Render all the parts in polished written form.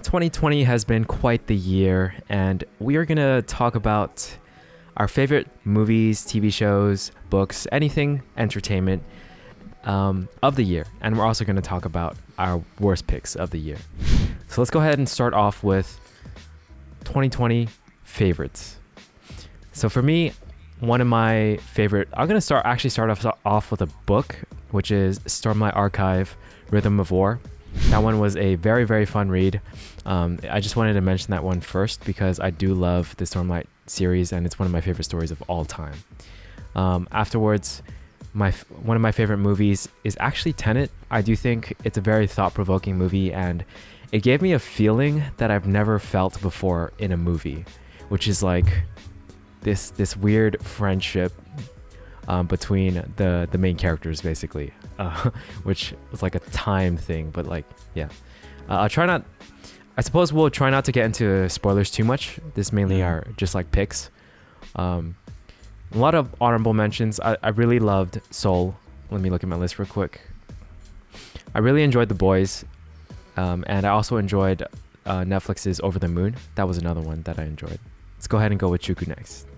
2020 has been quite the year, and we are going to talk about our favorite movies, TV shows, books, anything entertainment of the year. And we're also going to talk about our worst picks of the year. So let's go ahead and start off with 2020 favorites. So for me, one of my favorite, I'm going to start off with a book, which is Stormlight Archive, Rhythm of War. That one was a very, very fun read. I just wanted to mention that one first because I do love the Stormlight series and it's one of my favorite stories of all time. Afterwards, one of my favorite movies is actually Tenet. I do think it's a very thought-provoking movie, and it gave me a feeling that I've never felt before in a movie, which is like this weird friendship between the main characters, basically, which was like a time thing, but like, yeah. I suppose we'll try not to get into spoilers too much. This mainly are just like picks. A lot of honorable mentions. I really loved Soul. Let me look at my list real quick. I really enjoyed The Boys, and I also enjoyed Netflix's Over the Moon. That was another one that I enjoyed. Let's go ahead and go with Chuku next.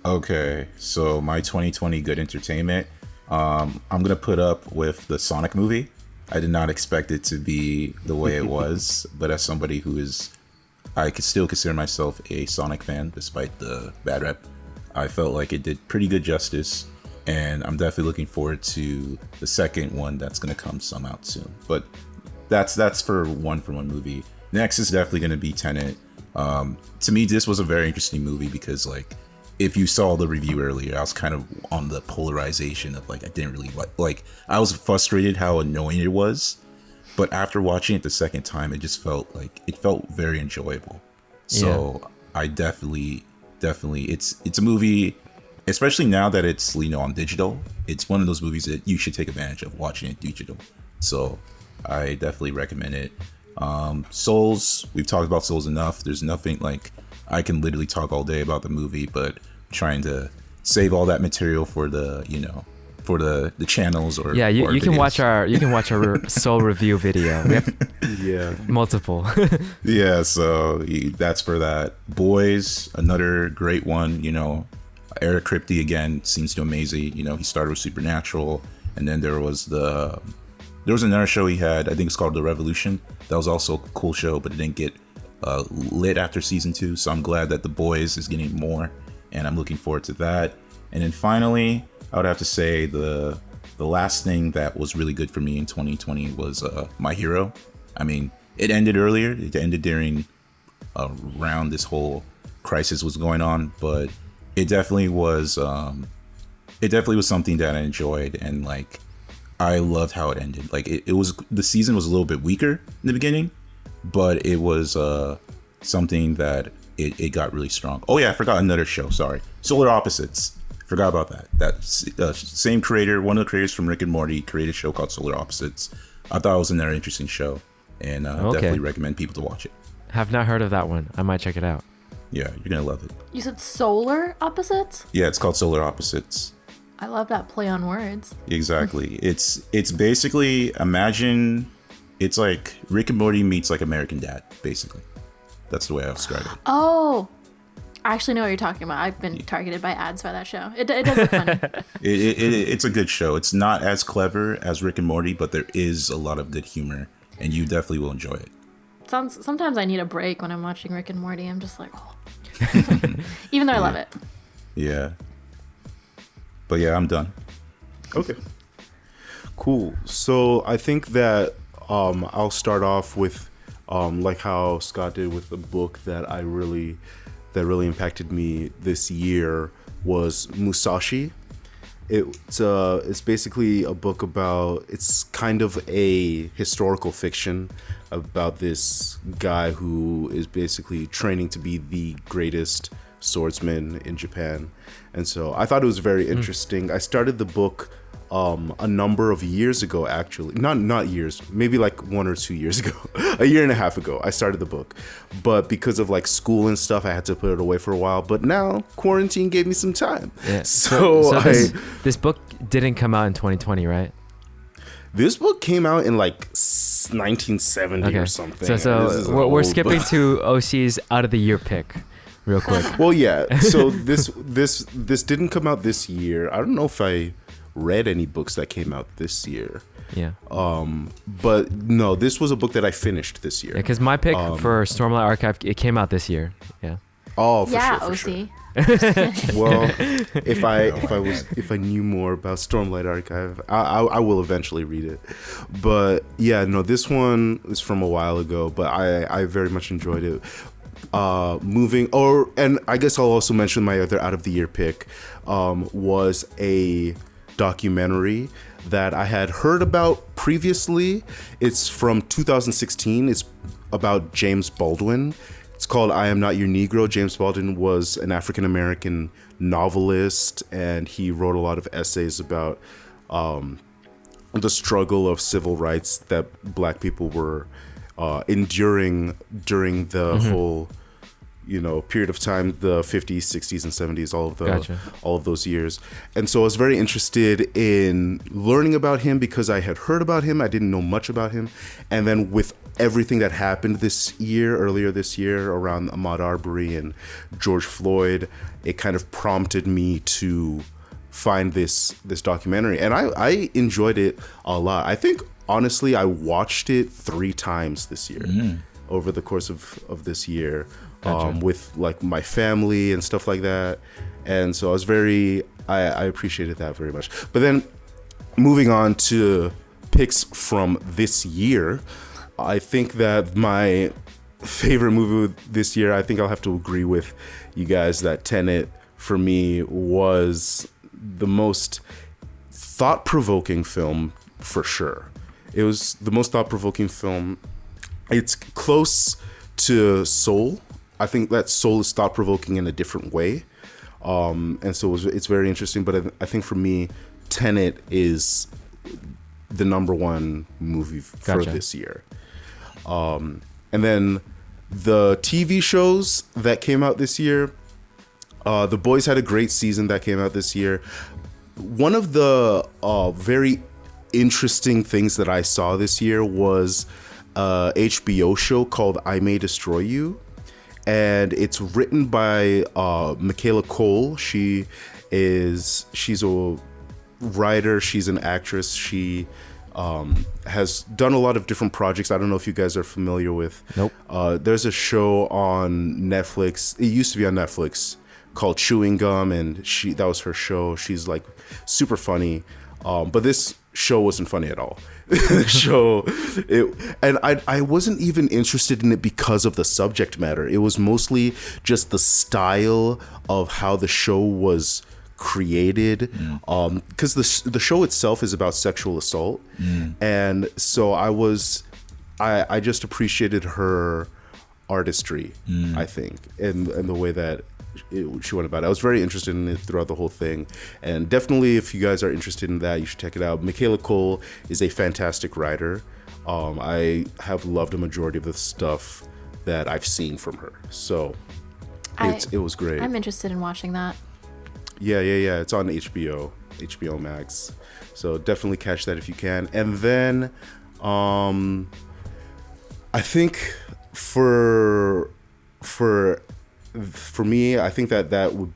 Okay, so my 2020 good entertainment, I'm gonna put up with the Sonic movie. I did not expect it to be the way it was, but as somebody I could still consider myself a Sonic fan despite the bad rep. I felt like it did pretty good justice, and I'm definitely looking forward to the second one that's gonna come some out soon. But that's for one movie. Next is definitely gonna be Tenet. To me, this was a very interesting movie because, like, if you saw the review earlier, I was kind of on the polarization of like I didn't really like I was frustrated how annoying it was, but after watching it the second time, it just felt very enjoyable. So yeah. I definitely it's a movie, especially now that it's on digital. It's one of those movies that you should take advantage of watching it digital. So I definitely recommend it. Souls, we've talked about Souls enough. There's nothing like I can literally talk all day about the movie, but trying to save all that material for the channels or you can watch our Soul review video. We have multiple. Yeah, so that's for that. Boys, another great one. Eric Kripke again seems to amazing. He started with Supernatural, and then there was another show he had. I think it's called The Revolution. That was also a cool show, but it didn't get lit after season 2, so I'm glad that The Boys is getting more, and I'm looking forward to that. And then finally, I would have to say the last thing that was really good for me in 2020 was My Hero. I mean, it ended earlier. It ended during around this whole crisis was going on, but it definitely was something that I enjoyed, and like I loved how it ended. Like it was, the season was a little bit weaker in the beginning, but it was something that it got really strong. Oh yeah, I forgot another show. Sorry, Solar Opposites. Forgot about that. That same creator, one of the creators from Rick and Morty, created a show called Solar Opposites. I thought it was another interesting show, and definitely recommend people to watch it. Have not heard of that one. I might check it out. Yeah, you're gonna love it. You said Solar Opposites? Yeah, it's called Solar Opposites. I love that play on words. Exactly. It's basically, imagine it's like Rick and Morty meets like American Dad, basically. That's the way I describe it. Oh, I actually know what you're talking about. I've been targeted by ads by that show. It does look funny. It's a good show. It's not as clever as Rick and Morty, but there is a lot of good humor, and you definitely will enjoy it. Sometimes I need a break when I'm watching Rick and Morty. I'm just like, oh. Even though I love it. Yeah. But yeah, I'm done. Okay. Cool. So I think that I'll start off with like how Scott did with the book that really impacted me this year was Musashi. It's basically a book about, it's kind of a historical fiction about this guy who is basically training to be the greatest swordsman in Japan. And so I thought it was very interesting. I started the book a number of years ago, actually. Not years, maybe like 1 or 2 years ago. A year and a half ago, I started the book. But because of like school and stuff, I had to put it away for a while. But now quarantine gave me some time. Yeah. So this book didn't come out in 2020, right? This book came out in like it's 1970 or something. So This is we're old. skipping to OC's out of the year pick, real quick. Well, yeah. So this didn't come out this year. I don't know if I read any books that came out this year. Yeah. But no, this was a book that I finished this year. Because my pick for Stormlight Archive, it came out this year. Yeah. Oh, for Yeah, sure, for OC. sure. Well, if I knew more about Stormlight Archive, I will eventually read it. But yeah, no, this one is from a while ago, but I very much enjoyed it. And I guess I'll also mention my other out of the year pick was a documentary that I had heard about previously. It's from 2016. It's about James Baldwin. It's called I Am Not Your Negro. James Baldwin was an African-American novelist, and he wrote a lot of essays about the struggle of civil rights that Black people were enduring during the whole, period of time, the 50s, 60s, and 70s, all of those years. And so I was very interested in learning about him because I had heard about him. I didn't know much about him. And then with everything that happened earlier this year around Ahmaud Arbery and George Floyd, it kind of prompted me to find this documentary. And I enjoyed it a lot. I think, honestly, I watched it 3 times this year over the course of this year. Gotcha. With like my family and stuff like that. And so I appreciated that very much. But then moving on to picks from this year, I think that my favorite movie this year, I think I'll have to agree with you guys that Tenet for me was the most thought-provoking film for sure. It was the most thought-provoking film. It's close to Soul. I think that Soul is thought-provoking in a different way. And so it's very interesting. But I think for me, Tenet is the number one movie for this year. And then the TV shows that came out this year, The Boys had a great season that came out this year. One of the very interesting things that I saw this year was a HBO show called I May Destroy You. And it's written by Michaela Cole. She's a writer. She's an actress. She has done a lot of different projects. I don't know if you guys are familiar with. Nope. There's a show on Netflix. It used to be on Netflix called Chewing Gum, and that was her show. She's like super funny. But this show wasn't funny at all. I wasn't even interested in it because of the subject matter. It was mostly just the style of how the show was created, because the show itself is about sexual assault, and so I just appreciated her artistry, I think, and the way that she went about it. I was very interested in it throughout the whole thing, and definitely if you guys are interested in that, you should check it out. Michaela Cole is a fantastic writer. I have loved a majority of the stuff that I've seen from her, so it was great. I'm interested in watching that. Yeah. It's on HBO Max, so definitely catch that if you can. And then I think for me, I think that would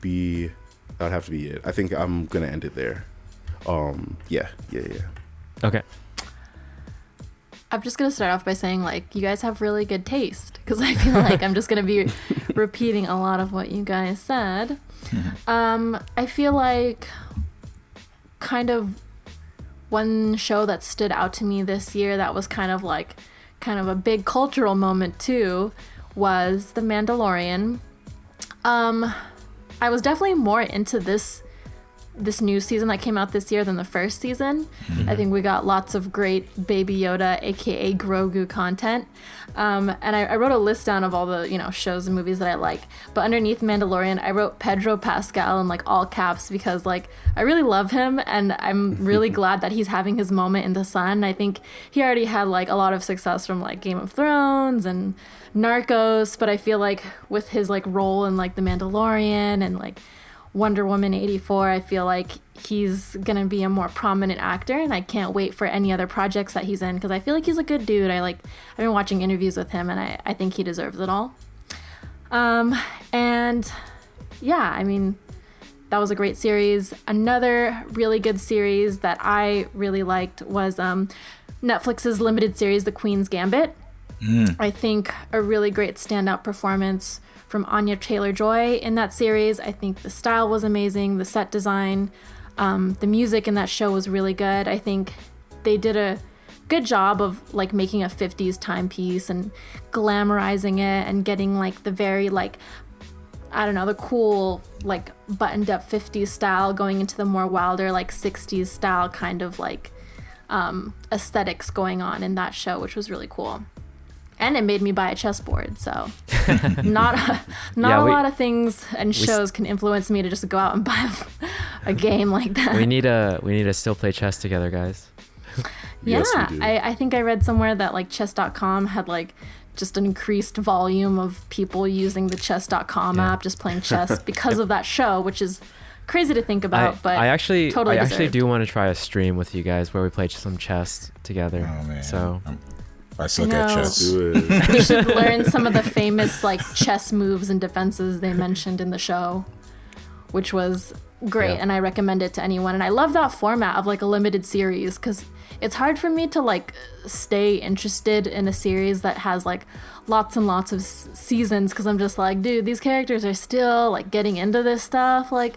have to be it. I think I'm gonna end it there. Yeah. Okay. I'm just gonna start off by saying, like, you guys have really good taste, because I feel like I'm just gonna be repeating a lot of what you guys said. I feel like kind of one show that stood out to me this year that was kind of a big cultural moment too was The Mandalorian. I was definitely more into this new season that came out this year than the first season. I think we got lots of great Baby Yoda, aka Grogu content. And I wrote a list down of all the, shows and movies that I like. But underneath Mandalorian, I wrote Pedro Pascal in all caps because I really love him, and I'm really glad that he's having his moment in the sun. I think he already had a lot of success from Game of Thrones and Narcos, but I feel like with his role in The Mandalorian and Wonder Woman 84, I feel like he's going to be a more prominent actor, and I can't wait for any other projects that he's in, because I feel like he's a good dude. I've been watching interviews with him, and I think he deserves it all. And yeah, I mean, that was a great series. Another really good series that I really liked was Netflix's limited series, The Queen's Gambit. I think a really great standout performance from Anya Taylor-Joy in that series. I think the style was amazing, the set design, the music in that show was really good. I think they did a good job of like making a 50s timepiece and glamorizing it and getting like the very like, I don't know, the cool like buttoned up 50s style going into the more wilder like 60s style kind of like aesthetics going on in that show, which was really cool. And it made me buy a chessboard, so not a lot of things and shows can influence me to just go out and buy a game like that. We need to still play chess together, guys. Yeah, Yes, we do. I think I read somewhere that like chess.com had like just an increased volume of people using the chess.com app just playing chess because of that show, which is crazy to think about. But I actually deserved. do want to try a stream with you guys where we play some chess together. Oh man. So I suck at know. chess. Do it. You should learn some of the famous like chess moves and defenses they mentioned in the show, which was great. Yeah. And I recommend it to anyone. And I love that format of like a limited series, because it's hard for me to like stay interested in a series that has like lots and lots of seasons, because I'm just like, dude, these characters are still like getting into this stuff. Like,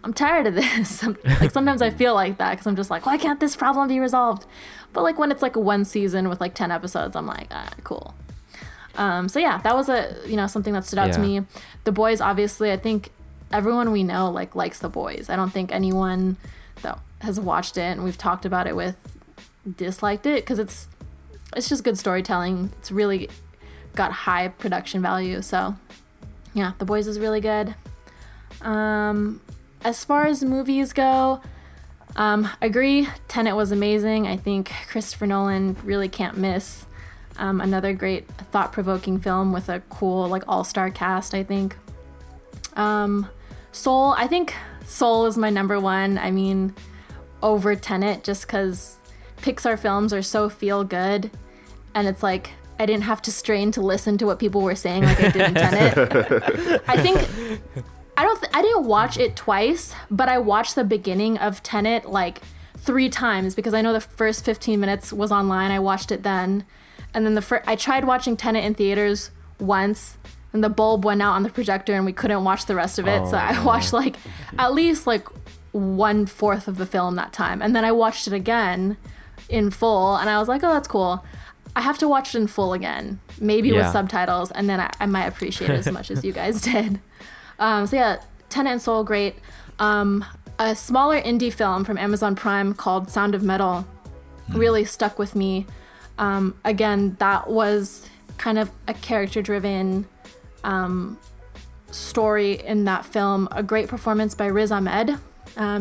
I'm tired of this. Like sometimes I feel like that, because I'm just like, why can't this problem be resolved? But like when it's like one season with like 10 episodes, I'm like, cool. So yeah, that was something that stood out to me. The Boys, obviously, I think everyone we know like likes The Boys. I don't think anyone that has watched it and we've talked about it with disliked it, because it's just good storytelling. It's really got high production value. So yeah, The Boys is really good. As far as movies go, agree, Tenet was amazing. I think Christopher Nolan really can't miss. Another great thought-provoking film with a cool like all-star cast, I think. Soul, I think Soul is my number one. I mean, over Tenet, just because Pixar films are so feel good, and it's like I didn't have to strain to listen to what people were saying like I did in Tenet. I think I didn't watch it twice, but I watched the beginning of Tenet like 3 times, because I know the first 15 minutes was online. I watched it then, and then I tried watching Tenet in theaters once, and the bulb went out on the projector and we couldn't watch the rest of it. So I watched like at least like 1/4 of the film that time, and then I watched it again in full, and I was like, oh, that's cool. I have to watch it in full again, maybe with subtitles, and then I might appreciate it as much as you guys did. So yeah, Tenet and Soul, great. A smaller indie film from Amazon Prime called Sound of Metal really stuck with me. Again, that was kind of a character-driven story in that film. A great performance by Riz Ahmed.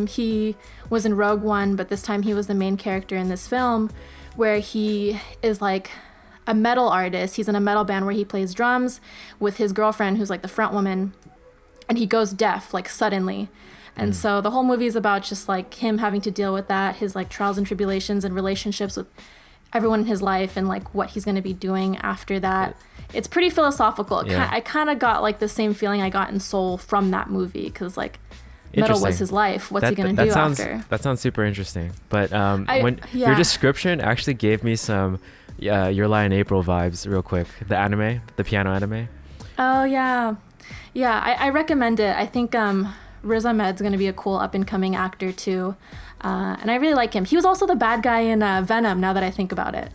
He was in Rogue One, but this time he was the main character in this film, where he is like a metal artist. He's in a metal band where he plays drums with his girlfriend, who's like the front woman. And he goes deaf, like, suddenly. And so the whole movie is about just, like, him having to deal with that, his, like, trials and tribulations and relationships with everyone in his life, and, like, what he's going to be doing after that. It's pretty philosophical. Yeah. I kind of got, like, the same feeling I got in Soul from that movie, because, like, metal was his life. What's he going to do after? That sounds super interesting. But yeah. your description actually gave me some Your Lie in April vibes real quick. The anime, the piano anime. Oh, yeah. Yeah, I recommend it. I think Riz Ahmed's going to be a cool up-and-coming actor, too. And I really like him. He was also the bad guy in Venom, now that I think about it.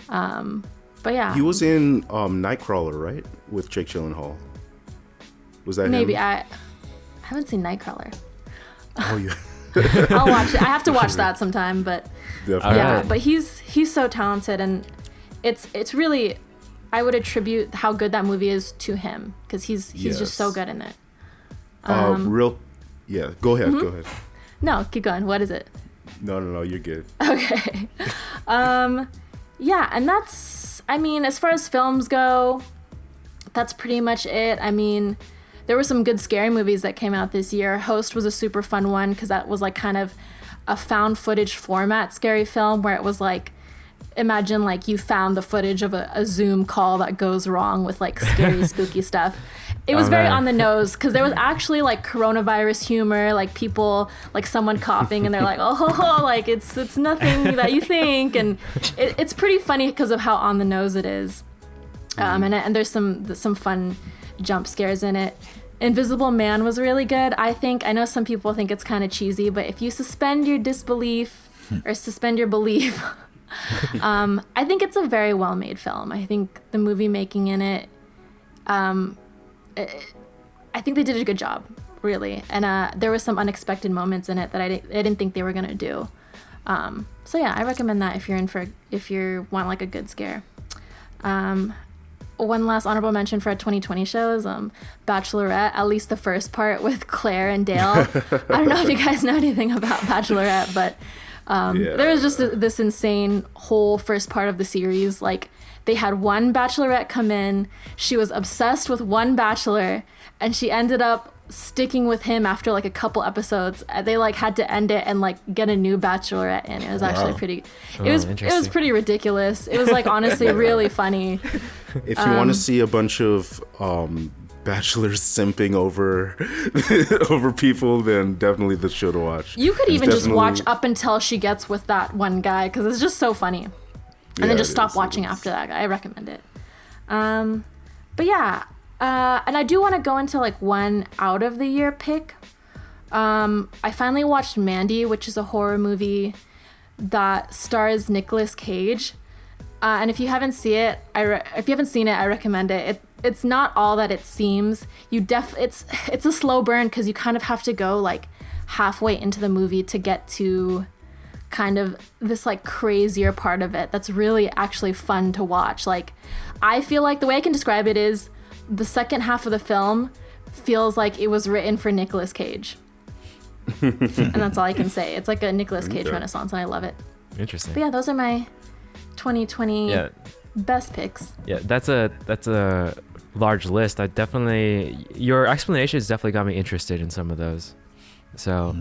But yeah. He was in Nightcrawler, right? With Jake Gyllenhaal. Was that Maybe. him? I haven't seen Nightcrawler. Oh, yeah. I'll watch it. I have to watch that sometime, but Definitely. yeah. Alright. But he's so talented, and it's really, I would attribute how good that movie is to him, because he's just so good in it. Yeah, go ahead, go ahead. No, keep going. What is it? No, you're good. Okay. Yeah, and that's, I mean, as far as films go, that's pretty much it. I mean, there were some good scary movies that came out this year. Host was a super fun one because that was like kind of a found footage format scary film where it was like, imagine like you found the footage of a Zoom call that goes wrong with like scary, spooky stuff. It was very on the nose because there was actually like coronavirus humor, like people, like someone coughing and they're like, oh, like it's nothing that you think. And it's pretty funny because of how on the nose it is. And there's some fun jump scares in it. Invisible Man was really good. I know some people think it's kind of cheesy, but if you suspend your disbelief or suspend your belief, I think it's a very well-made film. I think the movie making in it, I think they did a good job, really. And there were some unexpected moments in it that I didn't think they were gonna do. So yeah, I recommend that if you want like a good scare. One last honorable mention for a 2020 show is Bachelorette, at least the first part with Claire and Dale. I don't know if you guys know anything about Bachelorette, but there was just this insane whole first part of the series. Like, they had one Bachelorette come in, she was obsessed with one Bachelor, and she ended up sticking with him after like a couple episodes. They like had to end it and like get a new Bachelorette in. It was actually pretty it was pretty ridiculous. It was like honestly really funny. If you want to see a bunch of bachelors simping over over people, then definitely the show to watch. You could even just watch up until she gets with that one guy because it's just so funny, and then just stop watching after that. I recommend it. But yeah. And I do want to go into like one out of the year pick. I finally watched Mandy, which is a horror movie that stars Nicolas Cage. And if you haven't seen it, I recommend it. It's not all that it seems. It's a slow burn because you kind of have to go like halfway into the movie to get to kind of this like crazier part of it. That's really actually fun to watch. Like, I feel like the way I can describe it is, the second half of the film feels like it was written for Nicolas Cage. And that's all I can say. It's like a Nicolas Cage renaissance, and I love it. Interesting. But yeah, those are my 2020 best picks. Yeah, that's a large list. Your explanation has definitely got me interested in some of those. So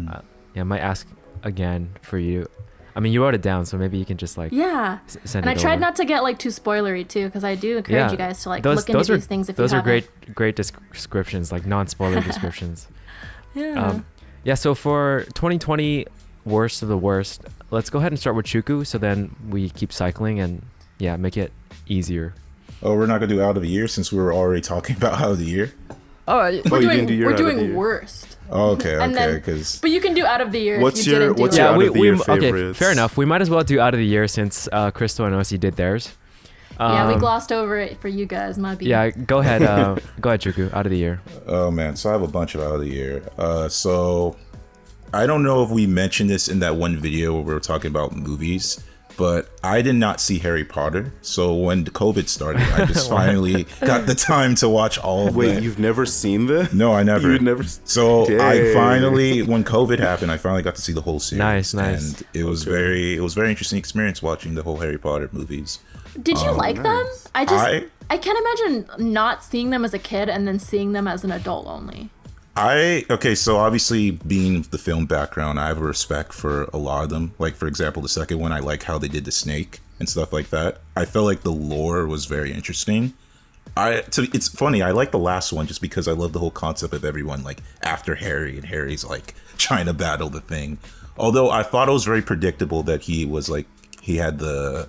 I might ask again for you. I mean, you wrote it down, so maybe you can just like send it over. And I tried not to get like too spoilery too, because I do encourage you guys to like look into these things if you haven't. Those are great descriptions, like non-spoiler descriptions. So for 2020 worst of the worst, let's go ahead and start with Chuku, so then we keep cycling and make it easier. Oh, we're not gonna do out of the year since we were already talking about out of the year. We're doing worst. Oh, okay, but you can do out of the year. What's your out of the year favorites? Okay, fair enough. We might as well do out of the year since Crystal and Osi did theirs. We glossed over it for you guys. My bad. Yeah, go ahead. Go ahead, Chuku. Out of the year. Oh man, so I have a bunch of out of the year. So I don't know if we mentioned this in that one video where we were talking about movies, but I did not see Harry Potter. So when COVID started, I just finally got the time to watch all of it. Wait, you've never seen that? No, I never. You've never. So I finally, when COVID happened, I finally got to see the whole series. Nice. And it was very interesting experience watching the whole Harry Potter movies. Did you like them? I can't imagine not seeing them as a kid and then seeing them as an adult only. So obviously being the film background, I have a respect for a lot of them. Like, for example, the second one, I like how they did the snake and stuff like that. I felt like the lore was very interesting. It's funny, I like the last one just because I love the whole concept of everyone like after Harry, and Harry's like trying to battle the thing. Although I thought it was very predictable that he had the,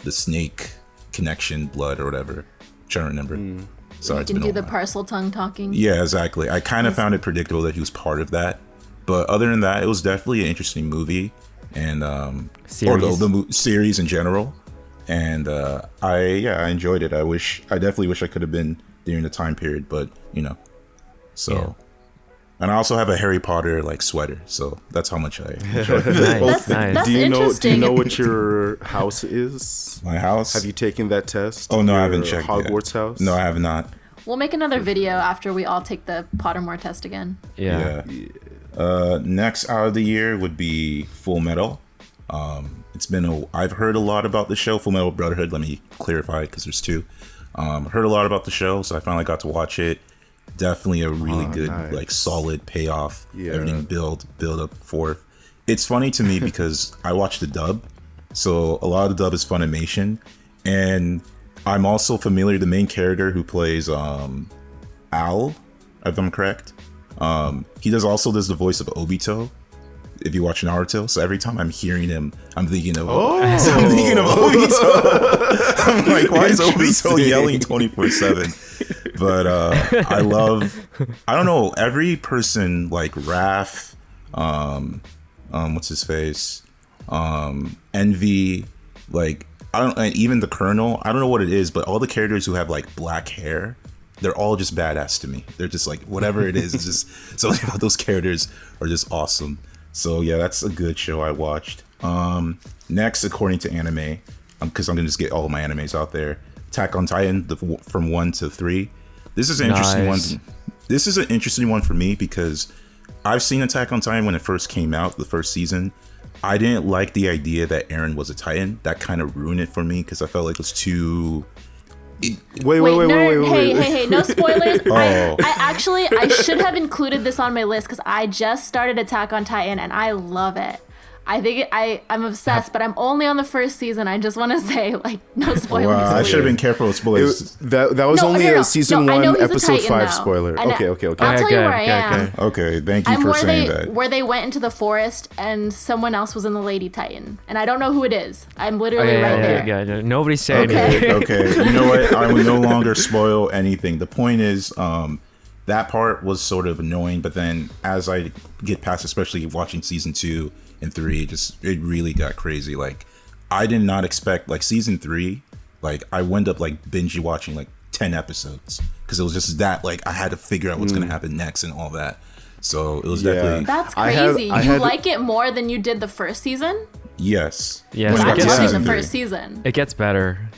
the snake connection blood or whatever. I'm trying to remember. Sorry, you can do the parcel tongue talking. Yeah, exactly. I kind of found it predictable that he was part of that. But other than that, it was definitely an interesting movie. And the series in general. And I enjoyed it. I definitely wish I could have been during the time period, but so. Yeah. And I also have a Harry Potter like sweater, so that's how much I enjoy it. That's do you know what your house is? My house? Have you taken that test? Oh no, I haven't checked Hogwarts yet. house? No, I have not. We'll make another video after we all take the Pottermore test again. Yeah. Next out of the year would be Full Metal. I've heard a lot about the show, Full Metal Brotherhood. Let me clarify because there's two. Heard a lot about the show, so I finally got to watch it. definitely a really good, nice. like solid payoff. Yeah. Everything build up forth. It's funny to me because I watch the dub, so a lot of the dub is Funimation, and I'm also familiar with the main character who plays Al, if I'm correct. He does the voice of Obito, if you watch Naruto. So every time I'm hearing him, I'm thinking of Obito. I'm like, why is Obito yelling 24/7? But I don't know, every person like Raph, what's his face, Envy, like and even the Colonel. I don't know what it is, but all the characters who have like black hair, they're all just badass to me. They're just like, whatever it is, it's just something about those characters are just awesome. So yeah, that's a good show I watched. Next, according to anime, because I'm gonna just get all of my animes out there. Attack on Titan, from 1 to 3. This is an interesting one. This is an interesting one for me because I've seen Attack on Titan when it first came out, the first season. I didn't like the idea that Eren was a Titan. That kind of ruined it for me because I felt like it was too... Wait. Hey, no spoilers. Oh. I should have included this on my list because I just started Attack on Titan and I love it. I think I'm obsessed, but I'm only on the first season. I just want to say, like, no spoilers. Wow, I should have been careful with spoilers. That was only a season 1, episode 5 spoiler. And Okay. I'll tell you where I am. Okay, thank you for saying that. Where they went into the forest and someone else was in the Lady Titan. And I don't know who it is. I'm literally there. Yeah. Nobody's saying Okay. Okay, you know what? I will no longer spoil anything. The point is, that part was sort of annoying, but then as I get past, especially watching season 2 and 3, it really got crazy. Like, I did not expect, like, season 3, like, I wound up like binge watching like 10 episodes because it was just that, like, I had to figure out what's gonna happen next and all that. So it was definitely... That's crazy. You like it more than you did the first season? Yes. Yes, I it was gets watching better. the first season. It gets better.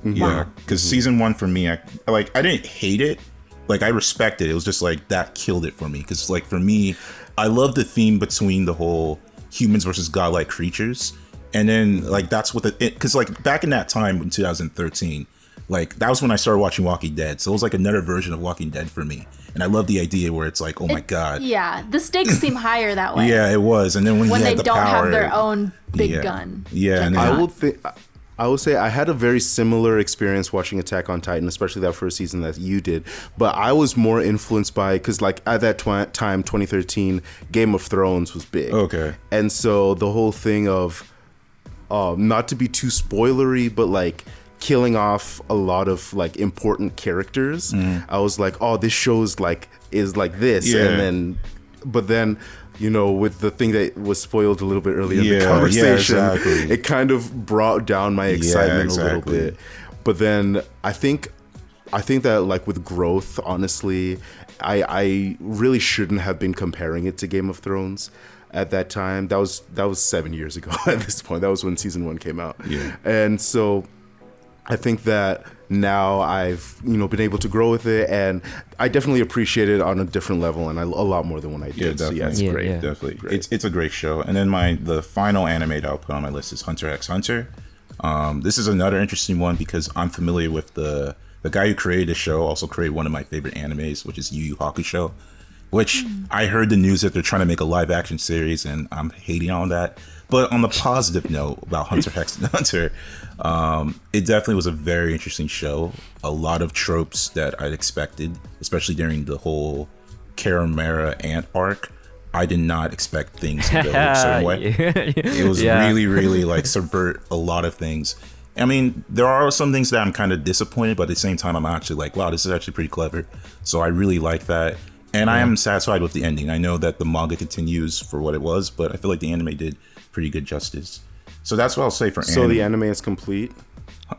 Yeah, because season 1 for me, I didn't hate it. Like, I respect it. It was just like that killed it for me. Because, like, for me, I love the theme between the whole humans versus godlike creatures. And then, like, that's what because, like, back in that time in 2013, like, that was when I started watching Walking Dead. So it was like another version of Walking Dead for me. And I love the idea where it's like, oh my God. Yeah, the stakes seem higher that way. Yeah, it was. And then when he they had the don't power, have their own big gun. Yeah, and then, I will say I had a very similar experience watching Attack on Titan, especially that first season that you did. But I was more influenced by, because like at that time, 2013, Game of Thrones was big. Okay. And so the whole thing of, not to be too spoilery, but like killing off a lot of like important characters. I was like, oh, this show is like this. Yeah. And then, but then, you know, with the thing that was spoiled a little bit earlier in the conversation, it kind of brought down my excitement a little bit. But then I think that, like, with growth, honestly, I really shouldn't have been comparing it to Game of Thrones at that time. That was 7 years ago at this point. That was when season 1 came out. Yeah. And so I think that now I've, you know, been able to grow with it, and I definitely appreciate it on a different level, and a lot more than when I did. Yeah, definitely. So yeah, it's great. Yeah. Definitely. Great. It's a great show. And then the final anime that I'll put on my list is Hunter x Hunter. This is another interesting one because I'm familiar with the guy who created the show, also created one of my favorite animes, which is Yu Yu Hakusho, which I heard the news that they're trying to make a live action series, and I'm hating on that. But on the positive note about Hunter x Hunter, it definitely was a very interesting show. A lot of tropes that I'd expected, especially during the whole Karamera ant arc. I did not expect things to go a certain way. It was really, really like subvert a lot of things. I mean, there are some things that I'm kind of disappointed, but at the same time, I'm actually like, wow, this is actually pretty clever. So I really like that. And I am satisfied with the ending. I know that the manga continues for what it was, but I feel like the anime did pretty good justice. So that's what I'll say for anime. So the anime is complete?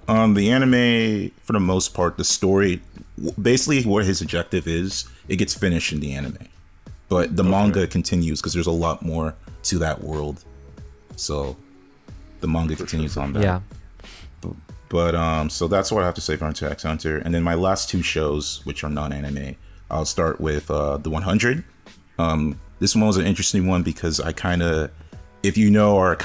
The anime, for the most part, the story, basically what his objective is, it gets finished in the anime. But the manga continues because there's a lot more to that world. So the manga continues on that. Yeah. But so that's what I have to say for Hunter x Hunter. And then my last two shows, which are non-anime, I'll start with the 100. This one was an interesting one because I kind of, if you know, our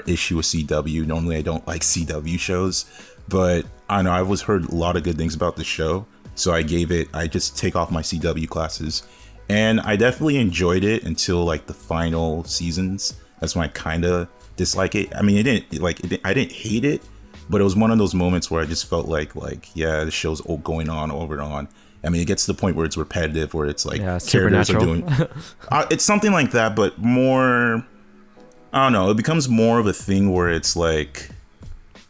issue with CW. Normally I don't like CW shows, but I know I've always heard a lot of good things about the show. So I just take off my CW classes, and I definitely enjoyed it until like the final seasons. That's when I kind of dislike it. I mean, I didn't hate it, but it was one of those moments where I just felt like yeah, the show's going on over and on. I mean, it gets to the point where it's repetitive, where it's like characters are doing. It's something like that, but more. I don't know. It becomes more of a thing where it's like,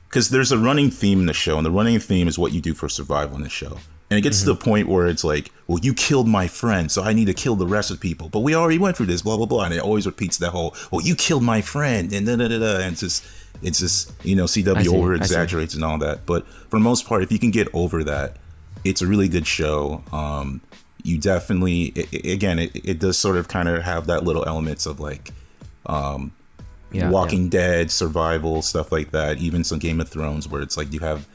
because there's a running theme in the show, and the running theme is what you do for survival in the show. And it gets to the point where it's like, well, you killed my friend, so I need to kill the rest of the people. But we already went through this, blah blah blah, and it always repeats that whole, well, you killed my friend, and da da da da. And it's just you know, CW over exaggerates and all that. But for the most part, if you can get over that, it's a really good show. You definitely, it does sort of kind of have that little elements of like Walking Dead, survival, stuff like that. Even some Game of Thrones, where it's like you have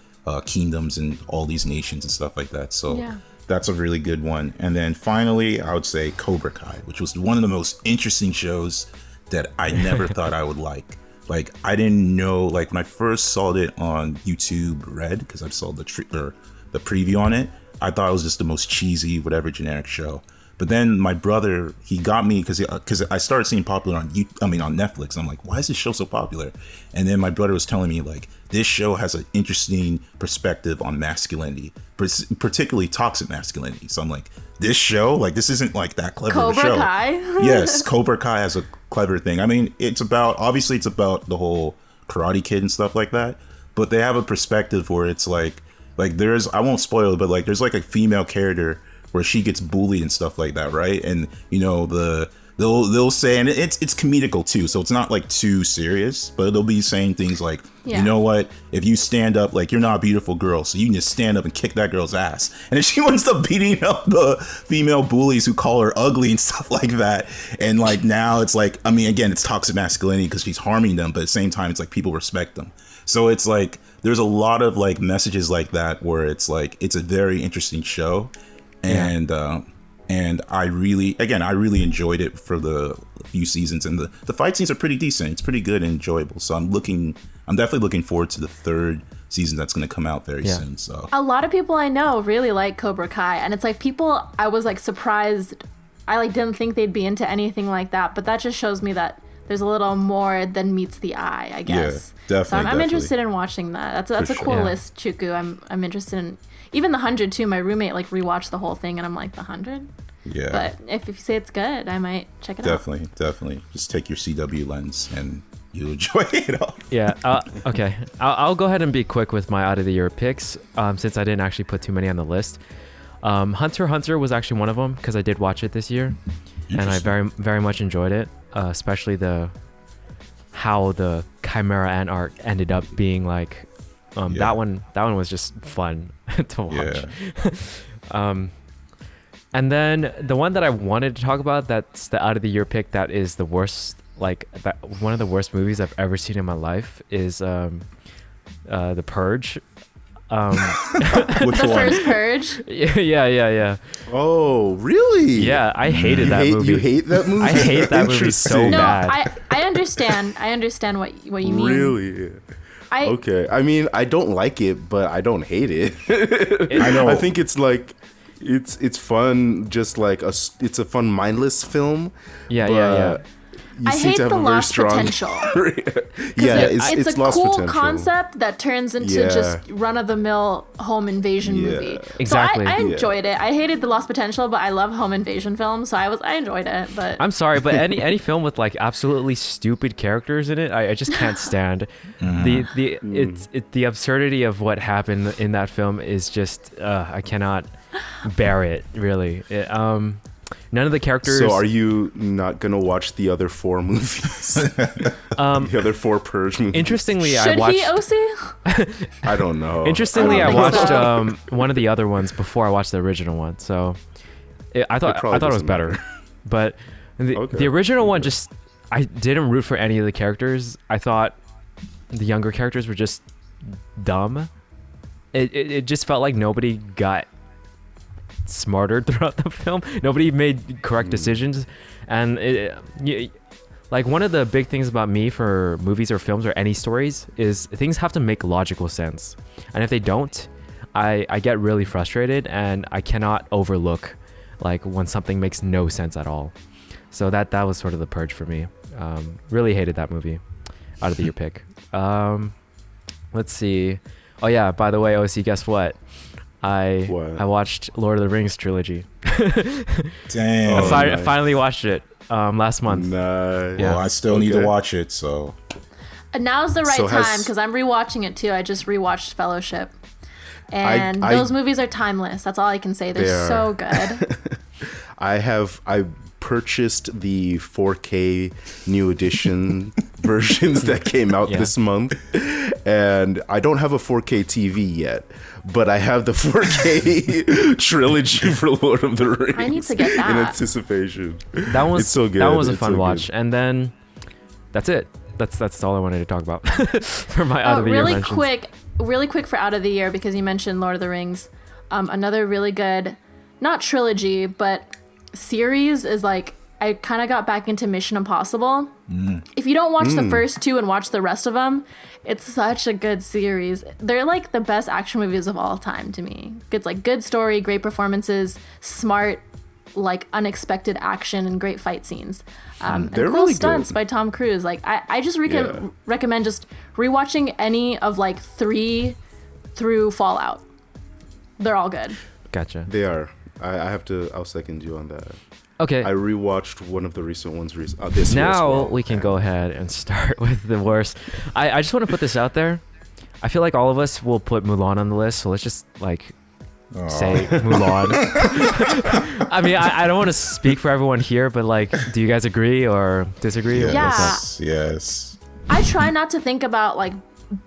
kingdoms and all these nations and stuff like that. So that's a really good one. And then finally, I would say Cobra Kai, which was one of the most interesting shows that I never thought I would like. Like, I didn't know, like when I first saw it on YouTube Red, because I saw the preview on it, I thought it was just the most cheesy, whatever generic show. But then my brother, he got me because I started seeing popular on Netflix. I'm like, why is this show so popular? And then my brother was telling me like, this show has an interesting perspective on masculinity, particularly toxic masculinity. So I'm like, this show, like, this isn't like that clever Cobra show. Kai? Yes, Cobra Kai has a clever thing. I mean, obviously it's about the whole Karate Kid and stuff like that. But they have a perspective where it's like there's, I won't spoil it, but like there's like a female character where she gets bullied and stuff like that, right? And you know, they'll say, and it's comedical too, so it's not like too serious, but they'll be saying things like, you know what, if you stand up, like, you're not a beautiful girl, so you can just stand up and kick that girl's ass. And if she wants to beating up the female bullies who call her ugly and stuff like that, and like now it's like, I mean, again, it's toxic masculinity because she's harming them, but at the same time it's like people respect them. So it's like there's a lot of like messages like that where it's like it's a very interesting show. And I really enjoyed it for the few seasons, and the fight scenes are pretty decent. It's pretty good and enjoyable. So I'm definitely looking forward to the third season that's going to come out very soon. So a lot of people I know really like Cobra Kai, and it's like people I was like surprised. I like didn't think they'd be into anything like that, but that just shows me that there's a little more than meets the eye, I guess. Yeah, definitely. So I'm interested in watching that. That's a cool list, Chuku. I'm interested in. Even The 100 too. My roommate like rewatched the whole thing, and I'm like, The 100? Yeah. But if you say it's good, I might check it out. Definitely. Just take your CW lens and you'll enjoy it all. Yeah. Okay. I'll go ahead and be quick with my out of the year picks, since I didn't actually put too many on the list. Hunter x Hunter was actually one of them because I did watch it this year, and I very very much enjoyed it, especially how the Chimera Ant arc ended up being like. That one was just fun to watch. Yeah. And then the one that I wanted to talk about, that's the out of the year pick, that is the worst, one of the worst movies I've ever seen in my life is The Purge. Which the one? first Purge? Yeah. Oh, really? Yeah, I hated that movie. You hate that movie? I hate that movie so bad. I understand what you mean. Really? Okay. I mean, I don't like it, but I don't hate it. I know. I think it's like it's fun, just like it's a fun mindless film. Yeah. I hate the lost potential. It's a cool potential. concept that turns into just run-of-the-mill home invasion movie. Exactly. So I enjoyed it. I hated the lost potential, but I love home invasion films, so I enjoyed it. But I'm sorry, but any film with like absolutely stupid characters in it, I just can't stand. The absurdity of what happened in that film is just I cannot bear it, really. None of the characters. So are you not gonna watch the other 4 movies? The other 4 Purge movies. Interestingly, I watched. Should he, OC? I don't know. Interestingly, I watched one of the other ones before I watched the original one. So I thought it was better. But the original one, just I didn't root for any of the characters. I thought the younger characters were just dumb. It just felt like nobody got smarter throughout the film. Nobody made correct decisions, and like one of the big things about me for movies or films or any stories is things have to make logical sense, and if they don't, I get really frustrated, and I cannot overlook like when something makes no sense at all. So that was sort of the Purge for me. Really hated that movie. Out of the year pick. Let's see. Oh yeah, by the way, OC, guess what? I watched Lord of the Rings trilogy. Damn. I finally watched it last month. Nice. Yeah. Well, I still need to watch it, so. And now's the right time because I'm rewatching it too. I just rewatched Fellowship. And those movies are timeless. That's all I can say. They're so good. I purchased the 4K new edition versions that came out this month, and I don't have a 4K TV yet, but I have the 4K trilogy for Lord of the Rings. I need to get that in anticipation. It's so good. That was a fun watch. Good. And then that's it. That's all I wanted to talk about for my out of the year mentions. Really quick for out of the year, because you mentioned Lord of the Rings. Another really good, not trilogy, but series is like, I kind of got back into Mission Impossible. If you don't watch the first two and watch the rest of them, it's such a good series. They're like the best action movies of all time to me. It's like good story, great performances, smart, like unexpected action, and great fight scenes. And They're cool really stunts good. by Tom Cruise. Like I just recommend just rewatching any of like 3 through Fallout. They're all good. Gotcha. They are. I'll second you on that. Okay. I rewatched one of the recent ones this year as Now well. we can go ahead and start with the worst. I just want to put this out there. I feel like all of us will put Mulan on the list, so let's just like say Mulan. I mean, I don't want to speak for everyone here, but like, do you guys agree or disagree? Yes. Yes. I try not to think about like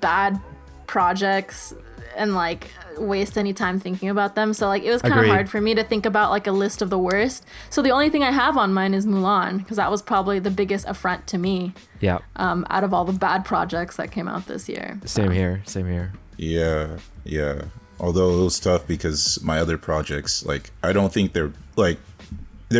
bad projects and like waste any time thinking about them. So like it was kind of hard for me to think about like a list of the worst. So the only thing I have on mine is Mulan, because that was probably the biggest affront to me. Yeah. Out of all the bad projects that came out this year. Same here. Yeah. Although it was tough because my other projects, like, I don't think they're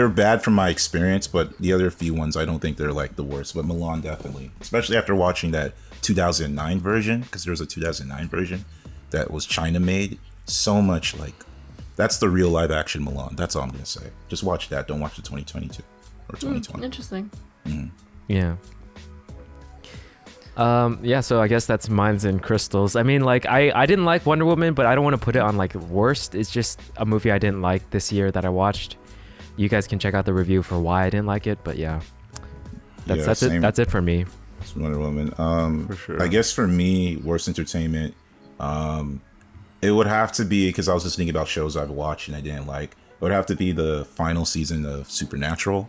bad from my experience, but the other few ones, I don't think they're like the worst. But Mulan definitely, especially after watching that 2009 version, because there was a 2009 version that was China made. So much like, that's the real live action Mulan. That's all I'm gonna say. Just watch that. Don't watch the 2022 or 2020. Interesting. Yeah. So I guess that's Mines and Crystals. I mean, like, I didn't like Wonder Woman, but I don't want to put it on like worst. It's just a movie I didn't like this year that I watched. You guys can check out the review for why I didn't like it, but that's it. That's it for me. It's Wonder Woman. For sure. I guess for me, worst entertainment, it would have to be, because I was just thinking about shows I've watched and I didn't like. It would have to be the final season of Supernatural.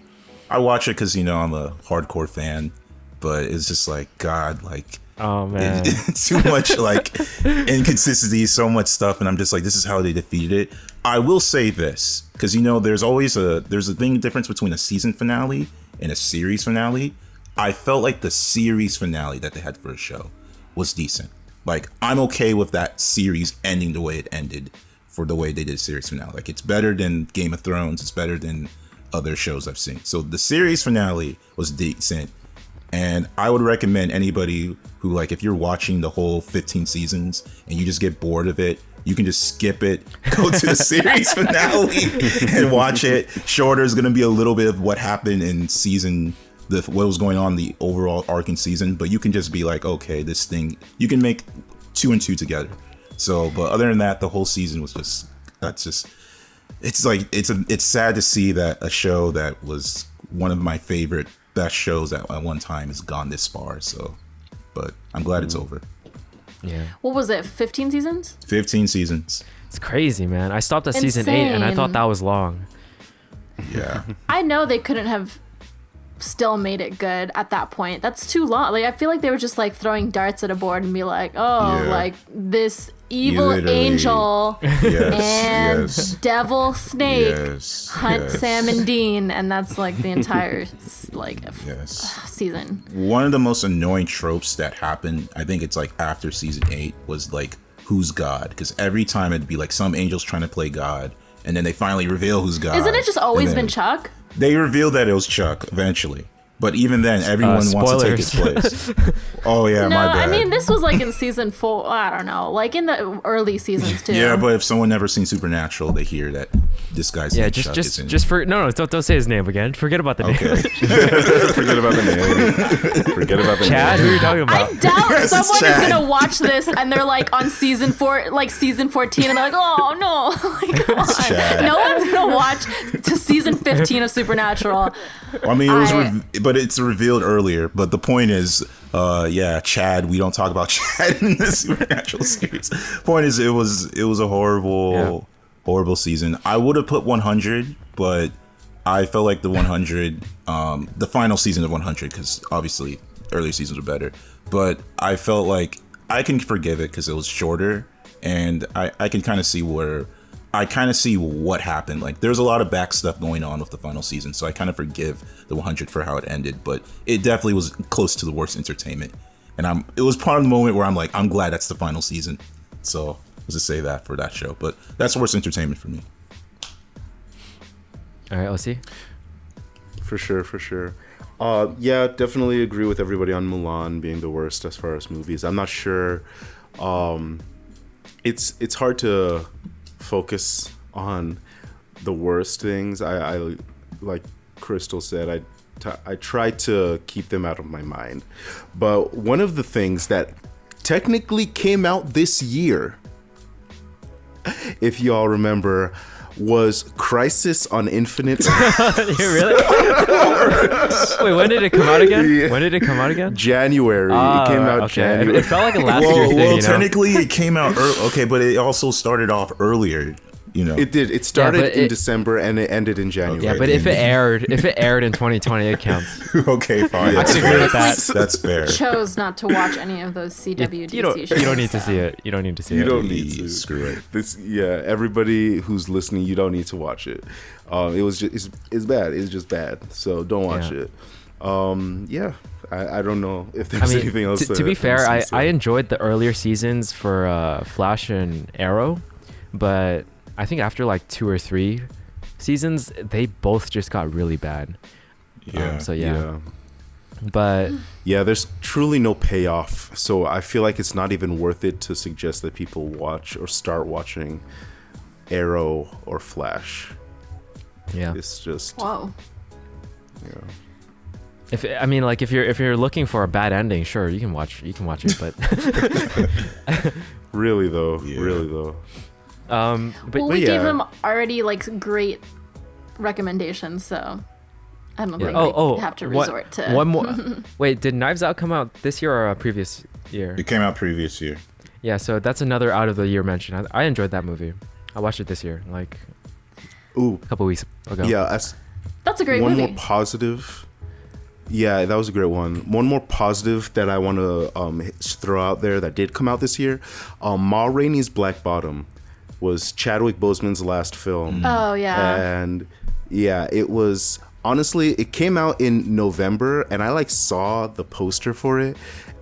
I watch it because, I'm a hardcore fan, but it's just like, God, like, oh man, too much like inconsistency, so much stuff, and I'm just like, this is how they defeated it. I will say this, because there's a thing difference between a season finale and a series finale. I felt like the series finale that they had for a show was decent. Like, I'm okay with that series ending the way it ended for the way they did series finale. Like, it's better than Game of Thrones. It's better than other shows I've seen. So the series finale was decent. And I would recommend anybody who, like, if you're watching the whole 15 seasons and you just get bored of it, you can just skip it, go to the series finale and watch it. Shorter is going to be a little bit of what happened in what was going on the overall arc in season, but you can just be like, okay, this thing, you can make 2 and 2 together. So, but other than that, the whole season was it's sad to see that a show that was one of my favorite best shows at one time has gone this far. So, but I'm glad it's over. Yeah. What was it? 15 seasons? 15 seasons. It's crazy, man. I stopped at season 8 and I thought that was long. Yeah. I know they couldn't have still made it good at that point. That's too long. Like, I feel like they were just like throwing darts at a board and be like, like this evil angel and devil snake hunt Sam and Dean, and that's like the entire season. One of the most annoying tropes that happened, I think it's like after season 8, was like, who's God? Because every time it'd be like some angels trying to play God, and then they finally reveal who's God. Isn't it just always been Chuck? They revealed that it was Chuck eventually, But even then, everyone wants to take its place. Oh yeah, No, my bad. I mean this was like in season 4. I don't know, like in the early seasons too. Yeah, but if someone never seen Supernatural, they hear that this guy's name Chuck is in. just for don't say his name again. Forget about the name. Okay. Forget about the name. Forget about the Chad, who are you talking about? I doubt Yes, it's someone is Chad. gonna watch this and they're like on season 4, like season 14, and they're like, oh no, like, come on. Chad. No one's gonna watch to season 15 of Supernatural. I mean, but it's revealed earlier. But the point is, Chad. We don't talk about Chad in this Supernatural series. Point is, it was a horrible season. I would have put 100, but I felt like the 100, the final season of 100, because obviously earlier seasons were better. But I felt like I can forgive it because it was shorter, and I can kind of see what happened. Like, there's a lot of back stuff going on with the final season, so I kind of forgive the 100 for how it ended. But it definitely was close to the worst entertainment, and it was part of the moment where I'm like, I'm glad that's the final season. So let's just say that for that show. But that's the worst entertainment for me. All right, let's see. For sure. Yeah, definitely agree with everybody on Mulan being the worst as far as movies. I'm not sure. It's hard to focus on the worst things. I like Crystal said, I try to keep them out of my mind. But one of the things that technically came out this year, if y'all remember, was Crisis on Infinite Earths. Really? Wait, when did it come out again? Yeah. When did it come out again? January. It came out January. It felt like a last year thing, well, technically it came out early. Okay, but it also started off earlier. It did. It started in December and it ended in January. Yeah, but if it aired in 2020, it counts. Okay, fine. I can agree with that. That's fair. Chose not to watch any of those CWDC shows. You don't need to see it. You don't need to see it. You don't need to. Screw it. Everybody who's listening, you don't need to watch it. It was just it's bad. It's just bad. So don't watch it. I don't know if there's anything else. To be fair, I enjoyed the earlier seasons for Flash and Arrow, but I think after like 2 or 3 seasons, they both just got really bad. Yeah. But yeah, there's truly no payoff. So I feel like it's not even worth it to suggest that people watch or start watching Arrow or Flash. Yeah, it's just whoa. Yeah. If you're looking for a bad ending, sure, you can watch it, but really though. But we gave them already like great recommendations, so I don't think we have to resort to one more. Wait, did Knives Out come out this year or a previous year? It came out previous year. Yeah, so that's another out of the year mention. I enjoyed that movie. I watched it this year, like a couple weeks ago. Yeah, that's a great movie. One more positive. Yeah, that was a great one. One more positive that I want to throw out there that did come out this year. Ma Rainey's Black Bottom was Chadwick Boseman's last film. Oh yeah. And yeah, it was honestly, it came out in November and I saw the poster for it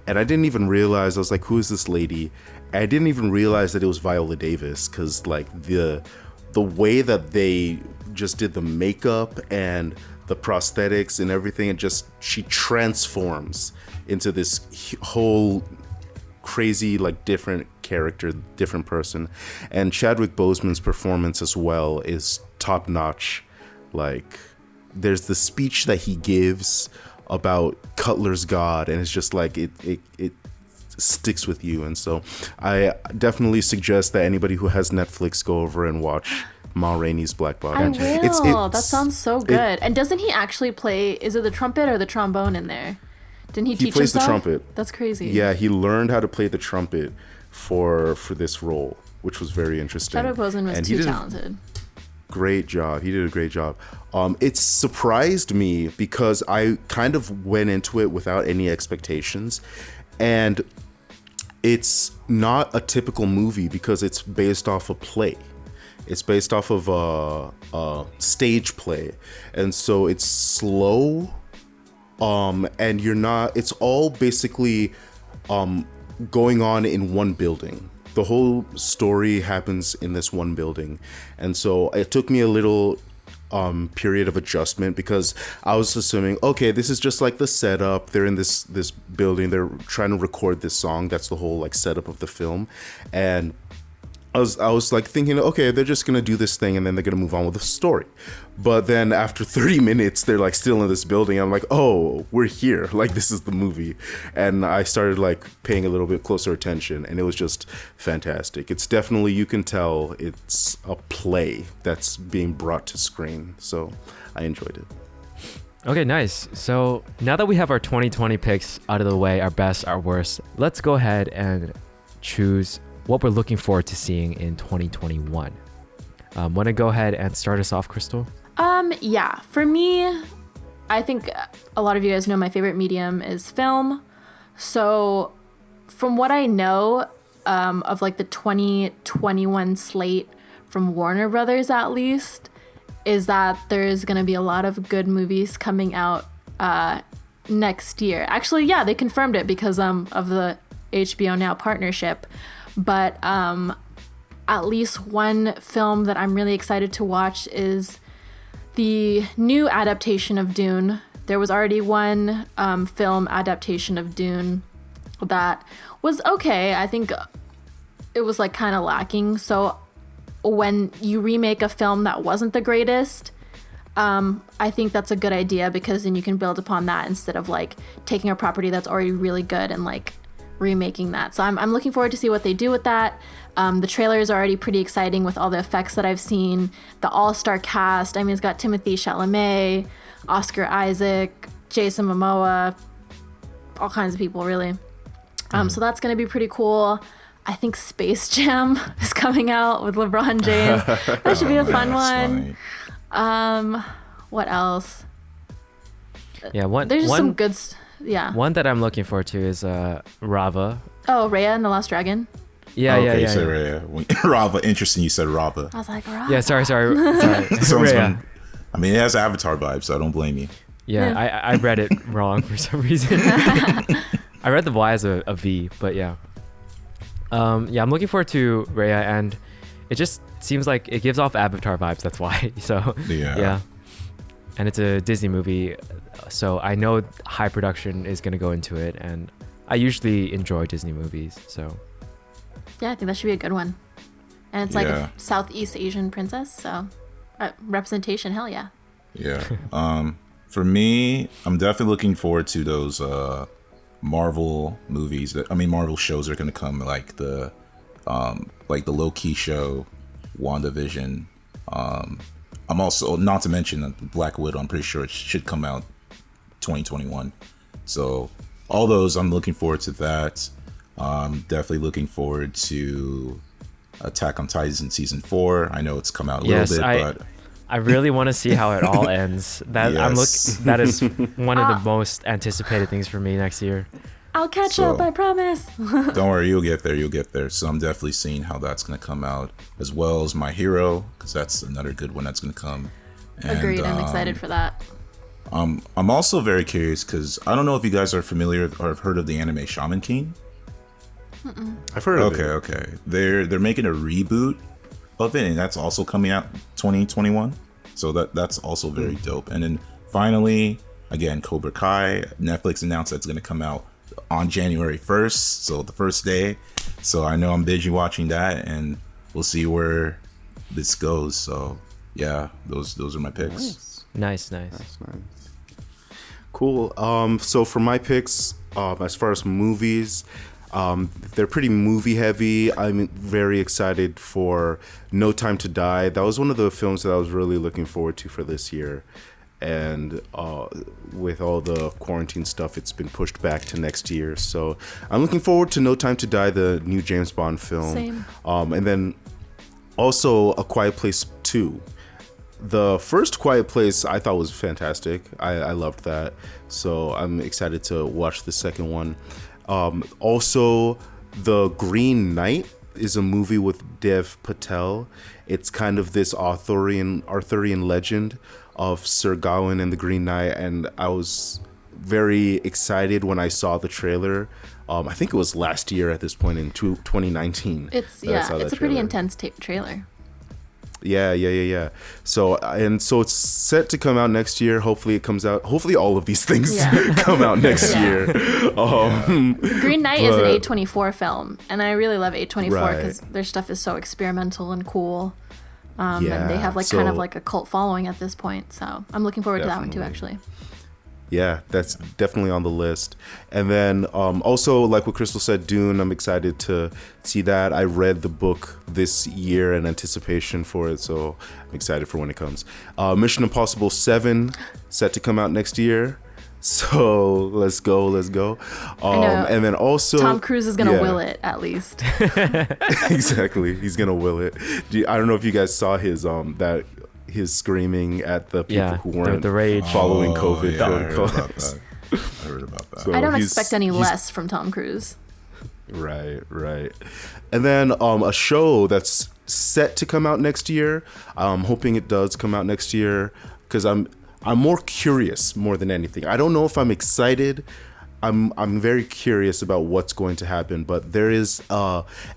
and I didn't even realize, I was like, who is this lady? And I didn't even realize that it was Viola Davis because the way that they just did the makeup and the prosthetics and everything, she transforms into this whole crazy different character, different person. And Chadwick Boseman's performance as well is top notch. There's the speech that he gives about Cutler's God and it's just it sticks with you. And so I definitely suggest that anybody who has Netflix go over and watch Ma Rainey's Black Bottom. I will. That sounds so good. And doesn't he actually play, is it the trumpet or the trombone in there? Didn't he teach plays himself? the trumpet. That's crazy. Yeah, he learned how to play the trumpet for this role, which was very interesting. Chadwick Boseman was too talented. Great job. He did a great job. It surprised me because I kind of went into it without any expectations. And it's not a typical movie because it's based off a play. It's based off of a stage play. And so it's slow. And it's all basically going on in one building. The whole story happens in this one building. And so it took me a little period of adjustment, because I was assuming, okay, this is just like the setup. They're in this building. They're trying to record this song. That's the whole like setup of the film, and I was like thinking, okay, they're just gonna do this thing and then they're gonna move on with the story. But then after 30 minutes, they're like still in this building. I'm like, oh, we're here. Like, this is the movie. And I started like paying a little bit closer attention, and it was just fantastic. It's definitely, you can tell it's a play that's being brought to screen. So I enjoyed it. Okay, nice. So now that we have our 2020 picks out of the way, our best, our worst, let's go ahead and choose what we're looking forward to seeing in 2021. Want to go ahead and start us off, Crystal? Yeah, for me, I think a lot of you guys know my favorite medium is film. So from what I know of like the 2021 slate from Warner Brothers, at least, is that there's going to be a lot of good movies coming out next year. Actually, yeah, they confirmed it because of the HBO Now partnership. But at least one film that I'm really excited to watch is the new adaptation of Dune. There was already one film adaptation of Dune that was okay. I think it was like kind of lacking. So when you remake a film that wasn't the greatest, I think that's a good idea, because then you can build upon that instead of like taking a property that's already really good and like remaking that. So I'm looking forward to see what they do with that. The trailer is already pretty exciting with all the effects that I've seen. The all-star cast. I mean, it's got Timothée Chalamet, Oscar Isaac, Jason Momoa, all kinds of people, really. So that's going to be pretty cool. I think Space Jam is coming out with LeBron James. That should be a fun one. Funny. What else? Yeah, there's just some good. Yeah. One that I'm looking forward to is Rava. Oh, Raya and the Last Dragon. Yeah, okay, yeah. You said Raya. Rava. Interesting. You said Rava. I was like, Rava. Yeah, sorry. Raya. I mean, it has Avatar vibes, so I don't blame you. Yeah. I read it wrong for some reason. I read the Y as a V, but yeah. I'm looking forward to Raya, and it just seems like it gives off Avatar vibes. That's why. So yeah. And it's a Disney movie, so I know high production is going to go into it, and I usually enjoy Disney movies, so. Yeah, I think that should be a good one. And it's like a Southeast Asian princess, so representation, hell yeah. Yeah. For me, I'm definitely looking forward to those Marvel movies. Marvel shows are going to come, like the low-key show, WandaVision. I'm also, not to mention Black Widow, I'm pretty sure it should come out 2021. So all those, I'm looking forward to that. Definitely looking forward to Attack on Titan season 4. I know it's come out a little bit, but I really want to see how it all ends. That that is one of the most anticipated things for me next year. I'll catch up, I promise. Don't worry, you'll get there. So I'm definitely seeing how that's going to come out, as well as My Hero, because that's another good one that's going to come. And, agreed, I'm excited for that. I'm also very curious, because I don't know if you guys are familiar or have heard of the anime Shaman King. I've heard of it. Okay. They're making a reboot of it, and that's also coming out 2021. So that's also very dope. And then finally, again, Cobra Kai. Netflix announced that's going to come out on January 1st, so the first day. So I know I'm busy watching that, and we'll see where this goes. So yeah, those are my picks. Nice. Cool. So for my picks, as far as movies, they're pretty movie heavy. I'm very excited for No Time to Die. That was one of the films that I was really looking forward to for this year. And with all the quarantine stuff, it's been pushed back to next year. So I'm looking forward to No Time to Die, the new James Bond film. Same. And then also A Quiet Place 2. The first Quiet Place I thought was fantastic. I loved that. So I'm excited to watch the second one. Also, The Green Knight is a movie with Dev Patel. It's kind of this Arthurian legend of Sir Gawain and the Green Knight, and I was very excited when I saw the trailer. I think it was last year at this point in 2019. It's a pretty intense trailer. Yeah. So it's set to come out next year. Hopefully it comes out. Hopefully all of these things come out next year. Green Knight is an A24 film, and I really love A24 because Right. their stuff is so experimental and cool. And they have kind of like a cult following at this point. So I'm looking forward to that one too, actually. Yeah, that's definitely on the list. And then also, like what Crystal said, Dune, I'm excited to see that. I read the book this year in anticipation for it, so I'm excited for when it comes. Mission Impossible 7, set to come out next year. So let's go. And then also Tom Cruise is going to will it, at least. Exactly. He's going to will it. I don't know if you guys saw his screaming at the people who weren't the rage following COVID I heard about that. So I don't expect any less from Tom Cruise. Right. And then a show that's set to come out next year. I'm hoping it does come out next year because I'm more curious more than anything. I don't know if I'm excited. I'm very curious about what's going to happen, but there is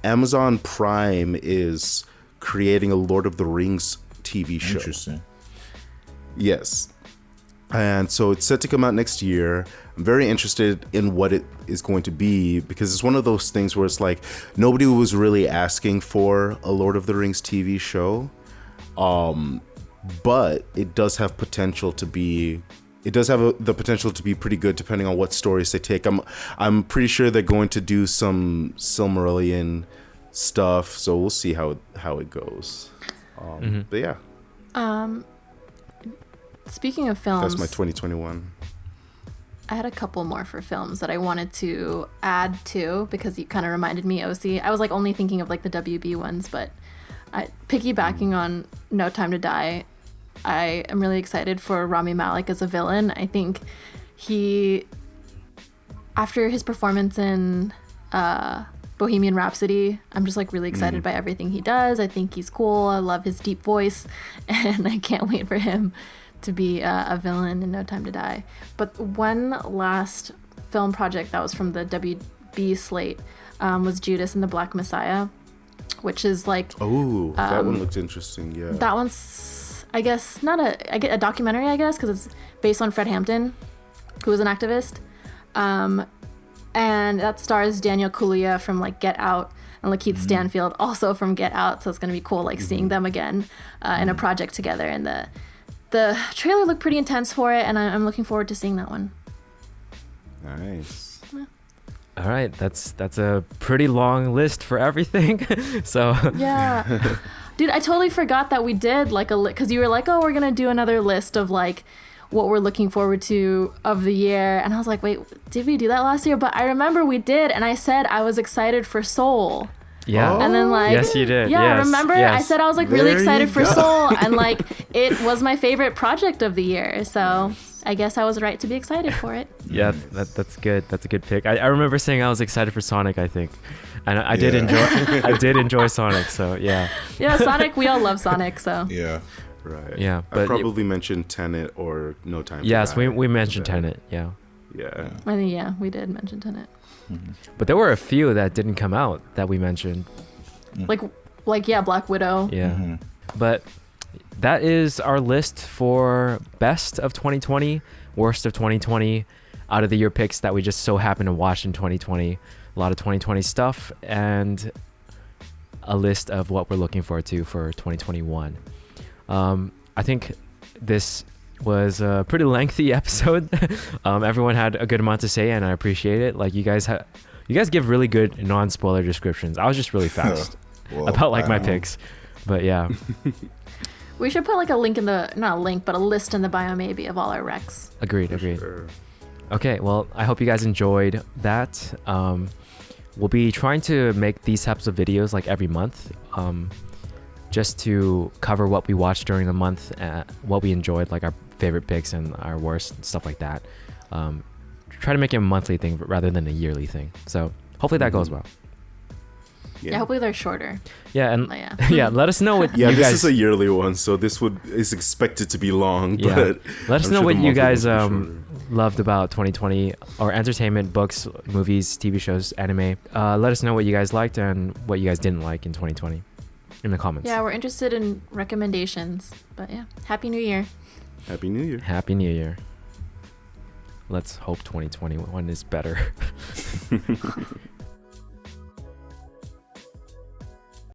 Amazon Prime is creating a Lord of the Rings TV show. Interesting. Yes. And so it's set to come out next year. I'm very interested in what it is going to be because it's one of those things where it's like nobody was really asking for a Lord of the Rings TV show. But it does have potential to be the potential to be pretty good depending on what stories they take. I'm pretty sure they're going to do some Silmarillion stuff, so we'll see how it goes. But yeah. Speaking of films, That's my 2021. I had a couple more for films that I wanted to add to because you kind of reminded me OC. I was like only thinking of like the WB ones, but piggybacking on No Time to Die, I am really excited for Rami Malek as a villain. I think after his performance in Bohemian Rhapsody, I'm just like really excited by everything he does. I think he's cool. I love his deep voice, and I can't wait for him to be a villain in No Time to Die. But one last film project that was from the WB slate was Judas and the Black Messiah, which is like that one looked interesting. Yeah, that one's I guess not a documentary, I guess, because it's based on Fred Hampton, who was an activist. And that stars Daniel Kaluuya from like Get Out and Lakeith Stanfield also from Get Out. So it's going to be cool like seeing them again in a project together. And the trailer looked pretty intense for it, and I'm looking forward to seeing that one. Nice. Yeah. All right, that's a pretty long list for everything. So yeah. Dude, I totally forgot that we did like because you were like, oh, we're going to do another list of like what we're looking forward to of the year. And I was like, wait, did we do that last year? But I remember we did. And I said I was excited for Soul. Yeah. And then like, yes, you did. Yeah, Yes, remember? yes. I said I was like really excited for Soul. And like, it was my favorite project of the year. So I guess I was right to be excited for it. Yeah, that's good. That's a good pick. I remember saying I was excited for Sonic, I think. And I did enjoy Sonic. So yeah. Yeah, Sonic, we all love Sonic. So Yeah. Right. Yeah, I but probably mentioned Tenet or No Time to yes, Die. we mentioned Tenet. Yeah. Yeah. I think, we did mention Tenet. But there were a few that didn't come out that we mentioned. Like Black Widow. Yeah. But that is our list for best of 2020, worst of 2020, out of the year picks that we just so happened to watch in 2020. A lot of 2020 stuff and a list of what we're looking forward to for 2021. I think this was a pretty lengthy episode. Everyone had a good amount to say, and I appreciate it. Like you guys give really good non-spoiler descriptions. I was just really fast about like my picks, but yeah. We should put like a link not a link, but a list in the bio maybe of all our recs. Agreed. Sure. Okay, well, I hope you guys enjoyed that. We'll be trying to make these types of videos like every month, just to cover what we watched during the month, what we enjoyed, like our favorite picks and our worst, stuff like that. Try to make it a monthly thing rather than a yearly thing. So hopefully that goes well. Yeah, hopefully they're shorter. Yeah, and yeah. yeah, let us know what Yeah, you this guys... is a yearly one, so this is expected to be long. Yeah. But let us I'm know sure what the you monthly guys ones will be shorter. loved about 2020, or entertainment, books, movies, TV shows, anime. Let us know what you guys liked and what you guys didn't like in 2020. in the comments. Yeah, we're interested in recommendations. But yeah, Happy New Year. Happy New Year. Happy New Year. Let's hope 2021 is better.